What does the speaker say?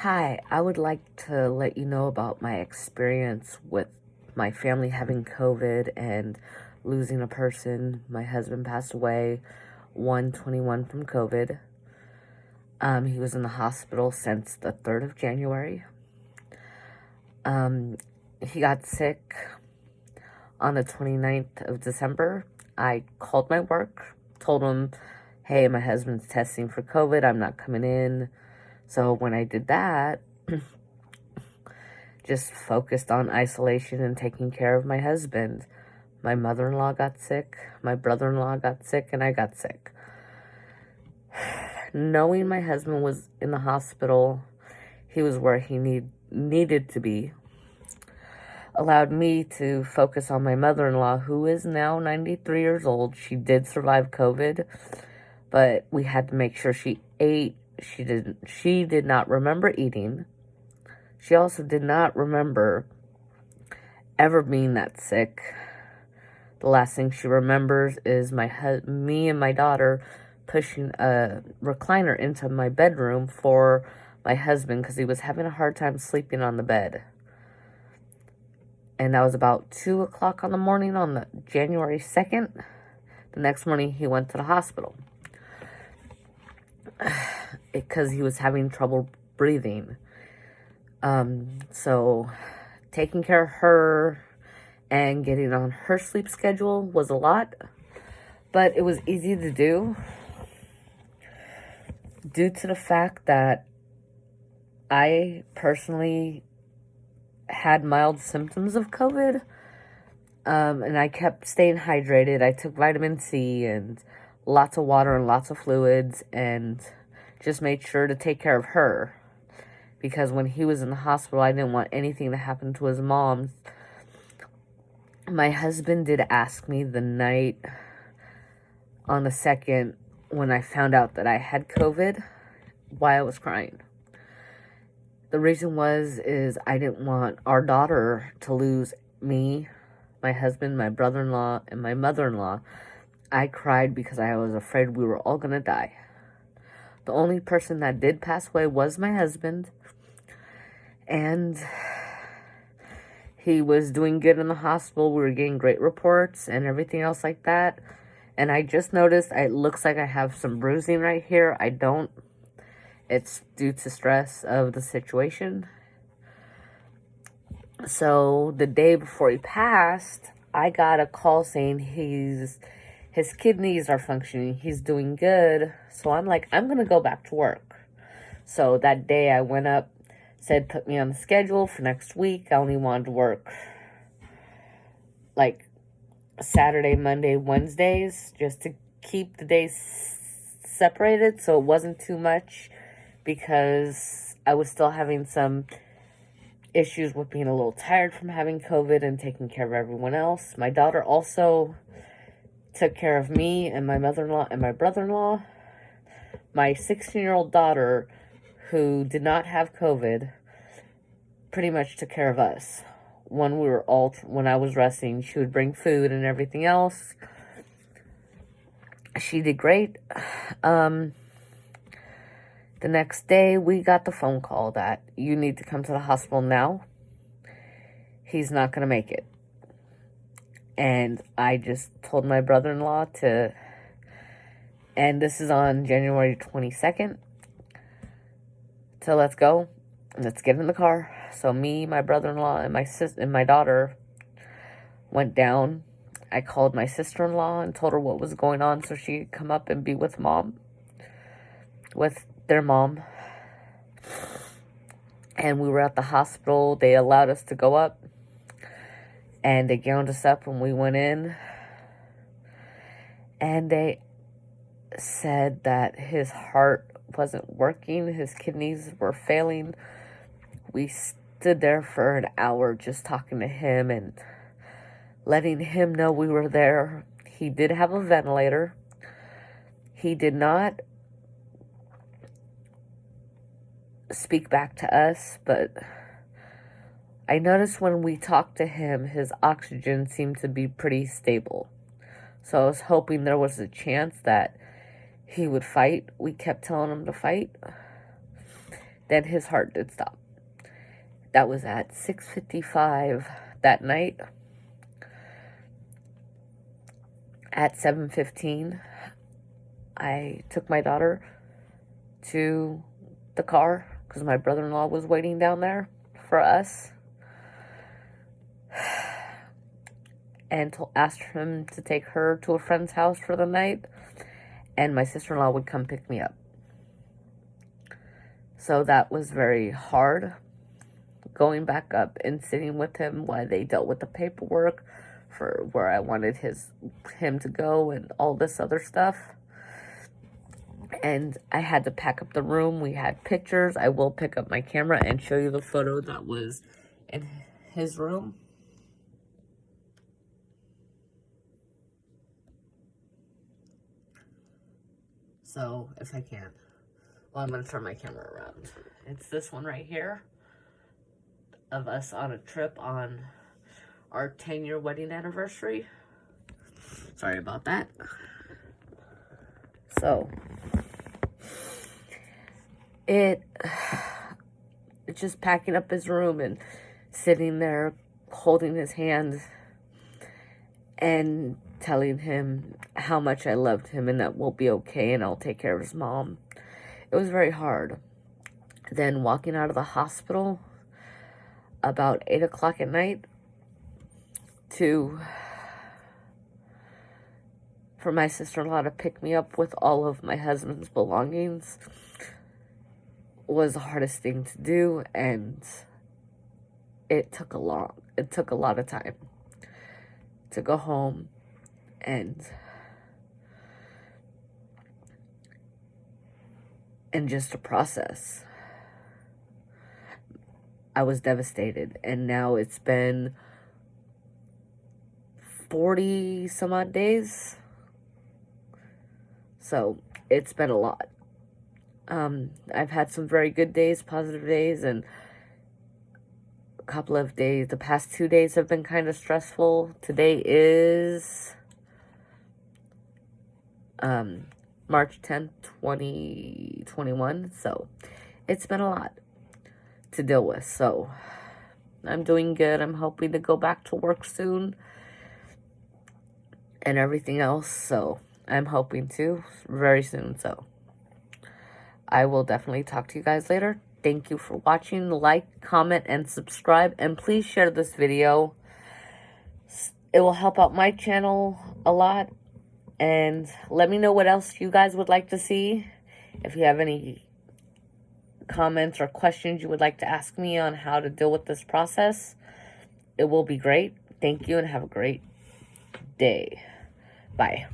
Hi, I would like to let you know about my experience with my family having COVID and losing a person. My husband passed away 1/21 from COVID. He was in the hospital since the 3rd of January. He got sick on the 29th of December. I called my work, told him, hey, my husband's testing for COVID. I'm not coming in. So when I did that, just focused on isolation and taking care of my husband. My mother-in-law got sick, my brother-in-law got sick, and I got sick. Knowing my husband was in the hospital, he was where he needed to be, allowed me to focus on my mother-in-law, who is now 93 years old. She did survive COVID, but we had to make sure she ate. She did not remember eating. She also did not remember ever being that sick. The last thing she remembers is me and my daughter pushing a recliner into my bedroom for my husband because he was having a hard time sleeping on the bed. And that was about 2 o'clock in the morning on the January 2nd. The next morning he went to the hospital because he was having trouble breathing. So taking care of her and getting on her sleep schedule was a lot, but it was easy to do due to the fact that I personally had mild symptoms of COVID, and I kept staying hydrated. I took vitamin C and lots of water and lots of fluids and just made sure to take care of her. Because when he was in the hospital, I didn't want anything to happen to his mom. My husband did ask me the night on the 2nd when I found out that I had COVID why I was crying. The reason is I didn't want our daughter to lose me, my husband, my brother-in-law, and my mother-in-law. I cried because I was afraid we were all going to die. The only person that did pass away was my husband, and he was doing good in the hospital. We were getting great reports and everything else like that. And I just noticed it looks like I have some bruising right here. I don't. It's due to stress of the situation. So the day before he passed, I got a call saying his kidneys are functioning. He's doing good. So I'm like, I'm going to go back to work. So that day I went up, said put me on the schedule for next week. I only wanted to work like Saturday, Monday, Wednesdays, just to keep the days separated so it wasn't too much, because I was still having some issues with being a little tired from having COVID and taking care of everyone else. My daughter also took care of me and my mother-in-law and my brother-in-law. My 16-year-old daughter, who did not have COVID, pretty much took care of us. When I was resting, she would bring food and everything else. She did great. The next day, we got the phone call that you need to come to the hospital now. He's not going to make it. And I just told my brother-in-law and this is on January 22nd, so let's go. Let's get in the car. So me, my brother-in-law, and my sister and my daughter went down. I called my sister-in-law and told her what was going on so she could come up and be with their mom. And we were at the hospital. They allowed us to go up, and they gowned us up when we went in. And they said that his heart wasn't working. His kidneys were failing. We stood there for an hour just talking to him and letting him know we were there. He did have a ventilator. He did not speak back to us, but I noticed when we talked to him, his oxygen seemed to be pretty stable. So I was hoping there was a chance that he would fight. We kept telling him to fight. then his heart did stop. That was at 6:55 that night. At 7:15, I took my daughter to the car because my brother-in-law was waiting down there for us, and asked him to take her to a friend's house for the night, and my sister-in-law would come pick me up. So that was very hard, going back up and sitting with him while they dealt with the paperwork for where I wanted him to go and all this other stuff. And I had to pack up the room. We had pictures. I will pick up my camera and show you the photo that was in his room. So, if I can. Well, I'm going to turn my camera around. It's this one right here of us on a trip on our 10-year wedding anniversary. Sorry about that. So, it's just packing up his room and sitting there holding his hand and telling him how much I loved him and that we'll be okay and I'll take care of his mom. It was very hard. Then walking out of the hospital about 8 o'clock at night for my sister-in-law to pick me up with all of my husband's belongings was the hardest thing to do, and it took a lot of time to go home and just to process. I was devastated, and now it's been 40 some odd days. So it's been a lot. I've had some very good days, positive days, and a couple of days. The past 2 days have been kind of stressful. Today is March 10th, 2021. So it's been a lot to deal with. So I'm doing good. I'm hoping to go back to work soon and everything else. So I'm hoping to very soon. So I will definitely talk to you guys later. Thank you for watching. Like, comment, and subscribe. And please share this video. It will help out my channel a lot. And let me know what else you guys would like to see. If you have any comments or questions you would like to ask me on how to deal with this process, it will be great. Thank you and have a great day. Bye.